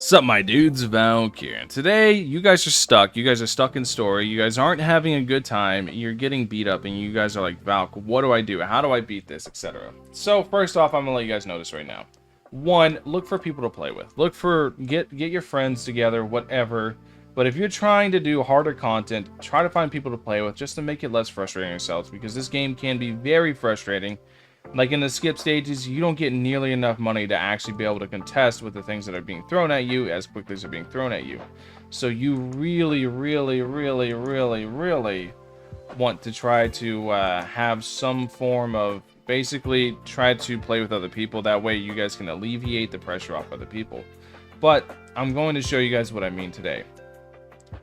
Sup, my dudes, Valkyr. And today, you guys are stuck. You guys are stuck in story. You guys aren't having a good time. You're getting beat up, and you guys are like, Valk, what do I do? How do I beat this? Etc. So, first off, I'm gonna let you guys know this right now. One, look for people to play with. Look for, get your friends together, whatever. But if you're trying to do harder content, try to find people to play with just to make it less frustrating yourselves, because this game can be very frustrating. Like in the skip stages, you don't get nearly enough money to actually be able to contest with the things that are being thrown at you as quickly as they're being thrown at you. So you really want to try to have some form of basically try to play with other people. That way you guys can alleviate the pressure off other people. But I'm going to show you guys what I mean today.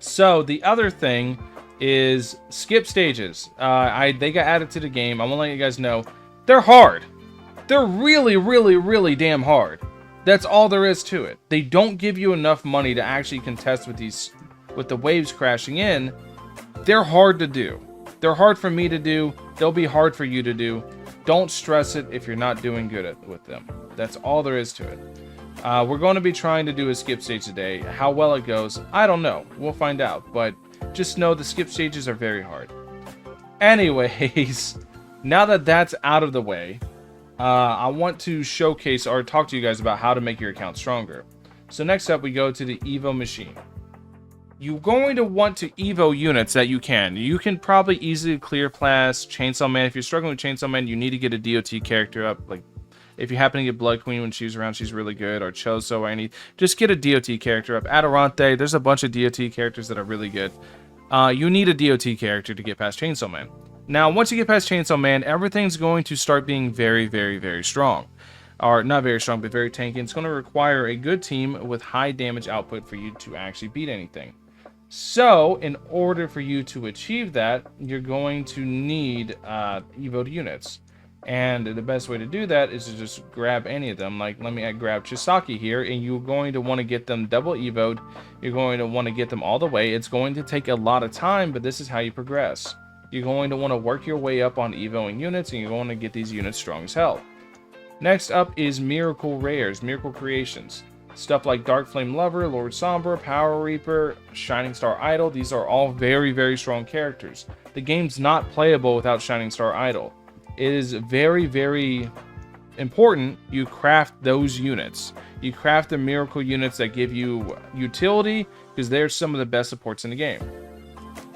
So the other thing is skip stages. They got added to the game. I'm gonna let you guys know. They're hard. They're really damn hard. That's all there is to it. They don't give you enough money to actually contest with the waves crashing in. They're hard to do. They're hard for me to do. They'll be hard for you to do. Don't stress it if you're not doing good with them. That's all there is to it. We're going to be trying to do a skip stage today. How well it goes, I don't know. We'll find out. But just know the skip stages are very hard. Anyways, now that that's out of the way, I want to showcase or talk to you guys about how to make your account stronger. So next up, we go to the Evo Machine. You're going to want to Evo units that you can. You can probably easily clear class Chainsaw Man. If you're struggling with Chainsaw Man, you need to get a DOT character up. Like, if you happen to get Blood Queen when she's around, she's really good. Or Choso or any. Just get a DOT character up. Adorante, there's a bunch of DOT characters that are really good. You need a DOT character to get past Chainsaw Man. Now, once you get past Chainsaw Man, everything's going to start being very strong. Or, not very strong, but very tanky. It's going to require a good team with high damage output for you to actually beat anything. So, in order for you to achieve that, you're going to need Evoed units. And the best way to do that is to just grab any of them. Like, let me grab Chisaki here, and you're going to want to get them double Evoed. You're going to want to get them all the way. It's going to take a lot of time, but this is how you progress. You're going to want to work your way up on Evoing units, and you're going to get these units strong as hell. Next up is Miracle Rares, Miracle Creations. Stuff like Dark Flame Lover, Lord Somber, Power Reaper, Shining Star Idol. These are all very strong characters. The game's not playable without Shining Star Idol. It is very important you craft those units. You craft the Miracle units that give you utility, because they're some of the best supports in the game.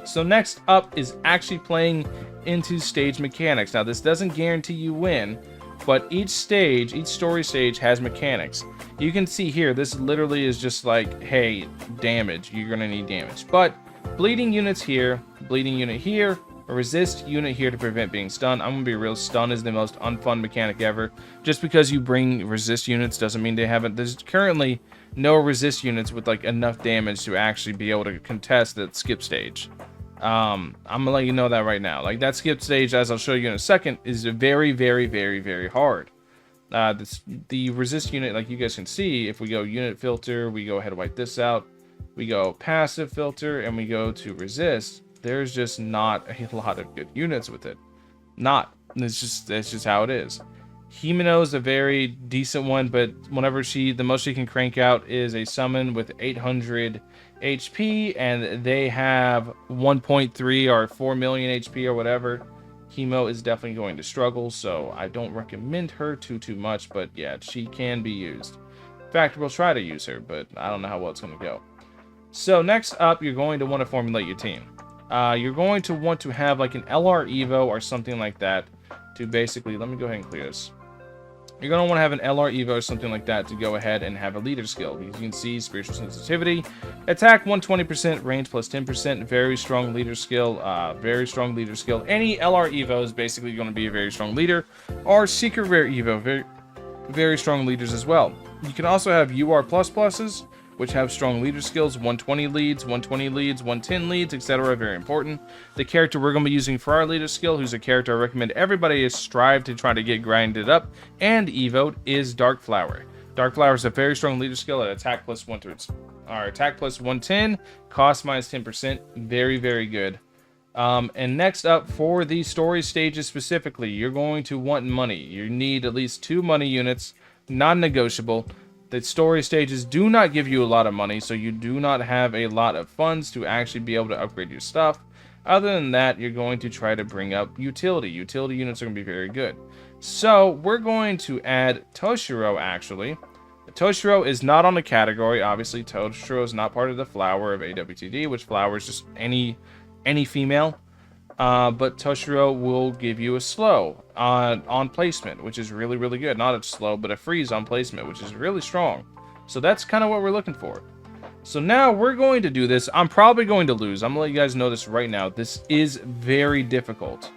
So next up is actually playing into stage mechanics. Now, this doesn't guarantee you win, but each story stage has mechanics. You can see here, this literally is just like, hey, damage. You're going to need damage. But bleeding units here, bleeding unit here, a resist unit here to prevent being stunned. I'm going to be real, stun is the most unfun mechanic ever. Just because you bring resist units doesn't mean they haven't. There's currently no resist units with like enough damage to actually be able to contest that skip stage. I'm gonna let you know that right now. Like, that skip stage, as I'll show you in a second, is very hard. The resist unit, like you guys can see, if we go unit filter, we go ahead and wipe this out, we go passive filter, and we go to resist, there's just not a lot of good units with it. It's just how it is. Himeno is a very decent one, but whenever the most she can crank out is a summon with 800 HP, and they have 1.3 or 4 million HP or whatever. Himo is definitely going to struggle, so I don't recommend her too much, but yeah, she can be used. In fact, we'll try to use her, but I don't know how well it's going to go. So next up, you're going to want to formulate your team. You're going to want to have like an LR Evo or something like that to basically, let me go ahead and clear this. You're going to want to have an LR Evo or something like that to go ahead and have a leader skill. As you can see, spiritual sensitivity, attack 120%, range plus 10%, very strong leader skill, Any LR Evo is basically going to be a very strong leader, or secret rare Evo, very strong leaders as well. You can also have UR++, which have strong leader skills, 120 leads, 110 leads, etc. Very important. The character we're going to be using for our leader skill, who's a character I recommend everybody is strive to try to get grinded up and evoed, is Dark Flower. Dark Flower is a very strong leader skill at attack plus 110, cost minus 10%. Very good. And next up, for the story stages specifically, you're going to want money. You need at least 2 money units, non-negotiable. The story stages do not give you a lot of money, so you do not have a lot of funds to actually be able to upgrade your stuff. Other than that, you're going to try to bring up utility. Utility units are going to be very good. So we're going to add Toshiro, actually. Toshiro is not on the category. Obviously, Toshiro is not part of the flower of awtd, which flower is just any female. But Toshiro will give you a slow on placement, which is really, really good. Not a slow, but a freeze on placement, which is really strong. So that's kind of what we're looking for. So now we're going to do this. I'm probably going to lose. I'm going to let you guys know this right now. This is very difficult.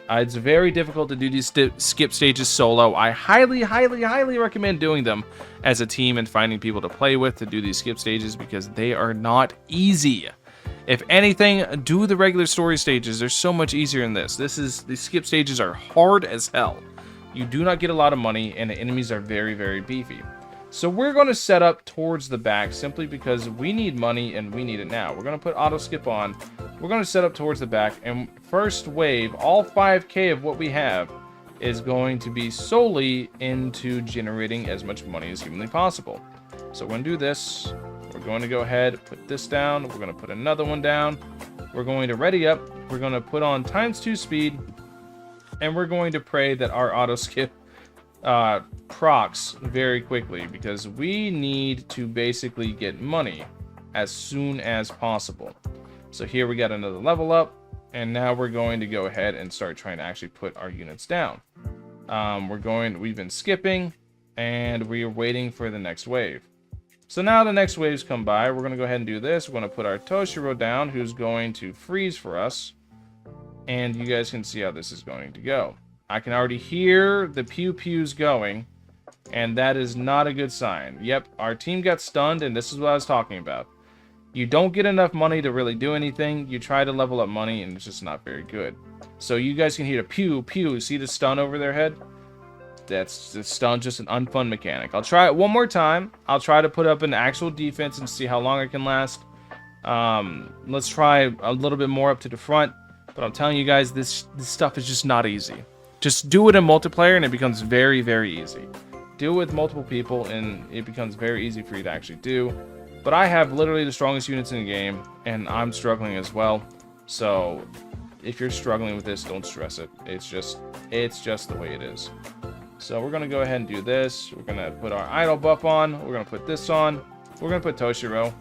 It's very difficult to do these skip stages solo. I highly, highly, highly recommend doing them as a team and finding people to play with to do these skip stages because they are not easy. If anything, do the regular story stages. They're so much easier in this. These skip stages are hard as hell. You do not get a lot of money, and the enemies are very, very beefy. So we're going to set up towards the back simply because we need money and we need it now. We're going to put auto skip on. We're going to set up towards the back, and first wave, all 5k of what we have is going to be solely into generating as much money as humanly possible. So we're going to do this. We're going to go ahead, put this down. We're going to put another one down. We're going to ready up. We're going to put on ×2 speed. And we're going to pray that our auto skip procs very quickly because we need to basically get money as soon as possible. So here we got another level up. And now we're going to go ahead and start trying to actually put our units down. We've been skipping and we are waiting for the next wave. So now the next waves come by. We're going to go ahead and do this. We're going to put our Toshiro down, who's going to freeze for us. And you guys can see how this is going to go. I can already hear the pew-pews going, and that is not a good sign. Yep, our team got stunned, and this is what I was talking about. You don't get enough money to really do anything. You try to level up money, and it's just not very good. So you guys can hear the pew-pew. See the stun over their head? That's the stun, just an unfun mechanic. I'll try it one more time. I'll try to put up an actual defense and see how long it can last. Let's try a little bit more up to the front. But I'm telling you guys, this stuff is just not easy. Just do it in multiplayer and it becomes very, very easy. Do it with multiple people and it becomes very easy for you to actually do. But I have literally the strongest units in the game and I'm struggling as well. So if you're struggling with this, don't stress it. It's just the way it is. So we're going to go ahead and do this. We're going to put our idle buff on. We're going to put this on. We're going to put Toshiro.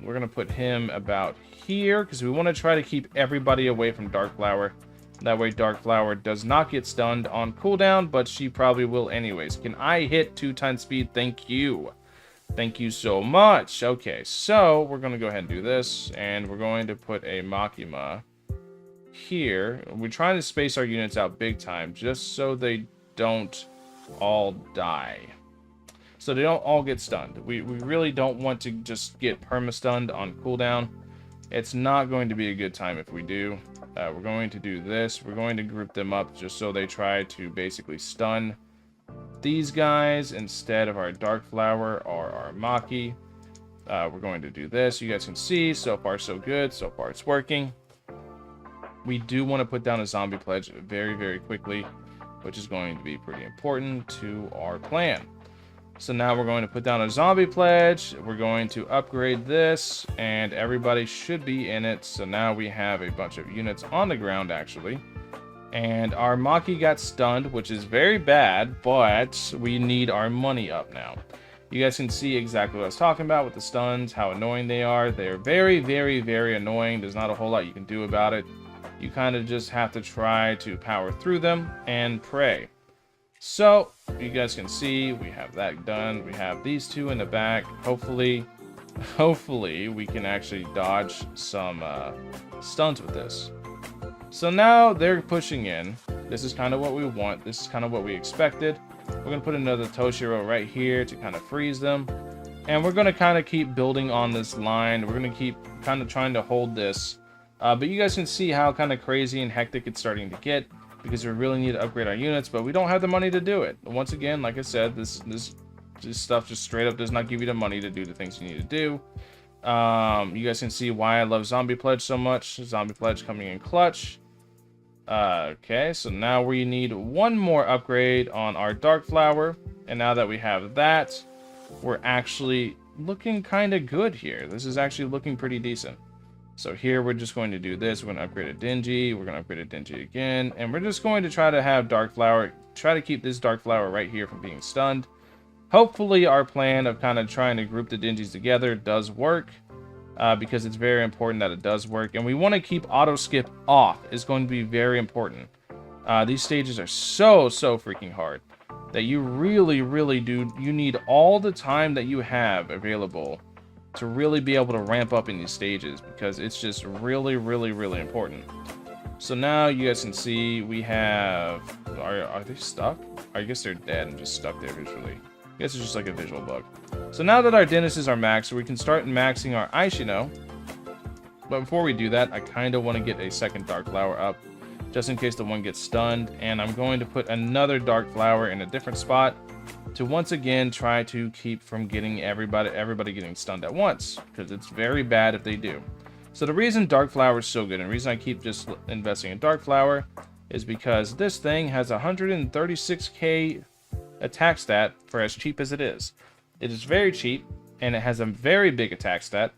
We're going to put him about here because we want to try to keep everybody away from Dark Flower. That way Dark Flower does not get stunned on cooldown, but she probably will anyways. Can I hit 2x speed? Thank you. Thank you so much. Okay, so we're going to go ahead and do this. And we're going to put a Makima here. We're trying to space our units out big time just so they don't all die. So they don't all get stunned. We really don't want to just get perma-stunned on cooldown. It's not going to be a good time if we do. We're going to do this. We're going to group them up just so they try to basically stun these guys instead of our Dark Flower or our Maki. We're going to do this. You guys can see, so far so good. So far it's working. We do want to put down a zombie pledge very, very quickly, which is going to be pretty important to our plan. So now we're going to put down a zombie pledge. We're going to upgrade this, and everybody should be in it. So now we have a bunch of units on the ground, actually. And our Maki got stunned, which is very bad, but we need our money up now. You guys can see exactly what I was talking about with the stuns, how annoying they are. They're very, very, very annoying. There's not a whole lot you can do about it. You kind of just have to try to power through them and pray. So, you guys can see, we have that done. We have these two in the back. Hopefully we can actually dodge some stuns with this. So now they're pushing in. This is kind of what we want. This is kind of what we expected. We're going to put another Toshiro right here to kind of freeze them. And we're going to kind of keep building on this line. We're going to keep kind of trying to hold this. But you guys can see how kind of crazy and hectic it's starting to get. Because we really need to upgrade our units, but we don't have the money to do it. Once again, like I said, this stuff just straight up does not give you the money to do the things you need to do. You guys can see why I love Zombie Pledge so much. Zombie Pledge coming in clutch. Okay, so now we need one more upgrade on our Dark Flower. And now that we have that, we're actually looking kind of good here. This is actually looking pretty decent. So here we're just going to do this. We're going to upgrade a Dingy. We're going to upgrade a Dingy again. And we're just going to try to have Dark Flower, try to keep this Dark Flower right here from being stunned. Hopefully our plan of kind of trying to group the Dingies together does work. Because it's very important that it does work. And we want to keep auto skip off. It's going to be very important. These stages are so freaking hard that you really do. You need all the time that you have available to really be able to ramp up in these stages, because it's just really important. So now you guys can see we have, are they stuck? I guess they're dead and just stuck there visually. I guess it's just like a visual bug. So now that our Dennises are maxed, we can start maxing our Aishino. But before we do that, I kind of want to get a second Dark Flower up, just in case the one gets stunned. And I'm going to put another Dark Flower in a different spot to once again try to keep from getting everybody getting stunned at once, because it's very bad if they do. So the reason Dark Flower is so good, and the reason I keep just investing in Dark Flower, is because this thing has 136k attack stat for as cheap as it is. It is very cheap, and it has a very big attack stat.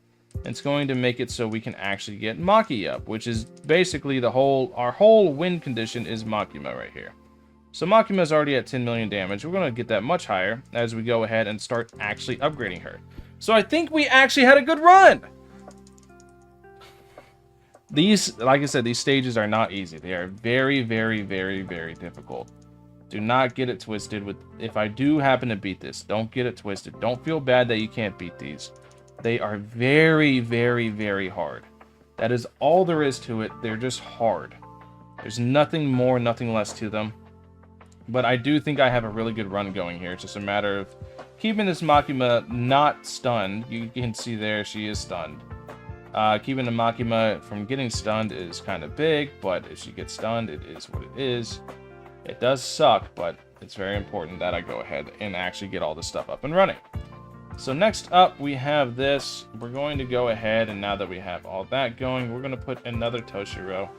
It's going to make it so we can actually get Maki up, which is basically our whole win condition is Makima right here. So Makima is already at 10 million damage. We're going to get that much higher as we go ahead and start actually upgrading her. So I think we actually had a good run. These, like I said, these stages are not easy. They are very difficult. Do not get it twisted with, if I do happen to beat this, don't get it twisted. Don't feel bad that you can't beat these. They are very hard. That is all there is to it. They're just hard. There's nothing more, nothing less to them. But I do think I have a really good run going here. It's just a matter of keeping this Makima not stunned. You can see there, she is stunned. Keeping the Makima from getting stunned is kind of big, but if she gets stunned, it is what it is. It does suck, but it's very important that I go ahead and actually get all this stuff up and running. So next up, we have this. We're going to go ahead, and now that we have all that going, we're going to put another Toshiro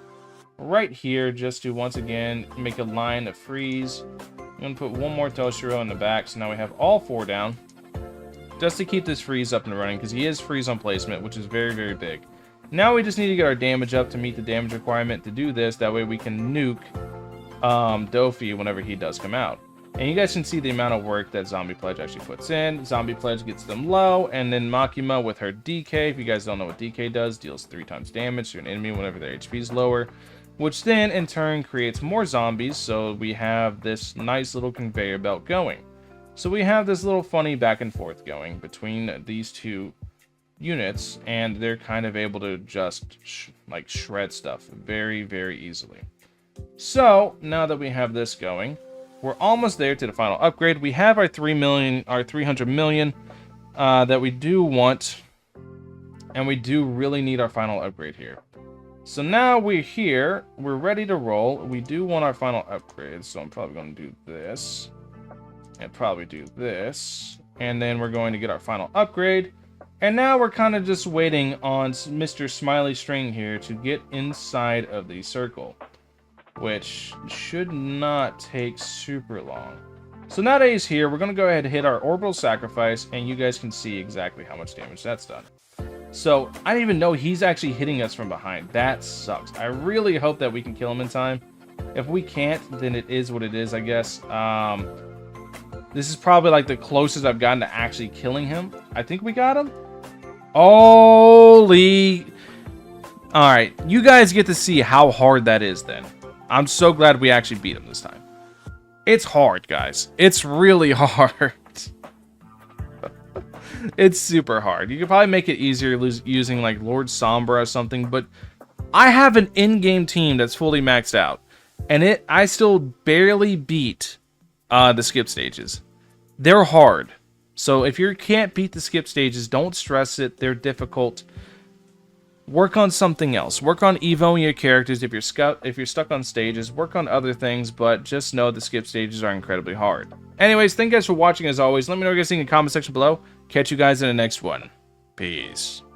right here just to, once again, make a line of freeze. I'm going to put one more Toshiro in the back, so now we have all 4 down, just to keep this freeze up and running, because he is freeze on placement, which is very big. Now we just need to get our damage up to meet the damage requirement to do this. That way we can nuke Dofi whenever he does come out. And you guys can see the amount of work that Zombie Pledge actually puts in. Zombie Pledge gets them low, and then Makima with her DK, if you guys don't know what DK does, deals 3 times damage to an enemy whenever their HP is lower, which then in turn creates more zombies, so we have this nice little conveyor belt going. So we have this little funny back and forth going between these two units, and they're kind of able to just shred stuff very easily. So now that we have this going, we're almost there to the final upgrade. We have our 300 million that we do want, and we do really need our final upgrade here. So now we're here, we're ready to roll. We do want our final upgrade, so I'm probably going to do this, and probably do this, and then we're going to get our final upgrade. And now we're kind of just waiting on Mr. Smiley String here to get inside of the circle, which should not take super long. So now that he's here, we're going to go ahead and hit our Orbital Sacrifice, and you guys can see exactly how much damage that's done. So I didn't even know he's actually hitting us from behind. That sucks. I really hope that we can kill him in time. If we can't, then it is what it is, I guess. This is probably like the closest I've gotten to actually killing him. I think we got him. Holy... Alright, you guys get to see how hard that is then. I'm so glad we actually beat him this time. It's hard, guys. It's really hard. It's super hard. You could probably make it easier using like Lord Sombra or something, but I have an in-game team that's fully maxed out, and I still barely beat the skip stages. They're hard. So if you can't beat the skip stages, don't stress it. They're difficult. Work on something else. Work on evoing your characters if you're stuck on stages. Work on other things, but just know the skip stages are incredibly hard. Anyways, thank you guys for watching as always. Let me know what you guys think in the comment section below. Catch you guys in the next one. Peace.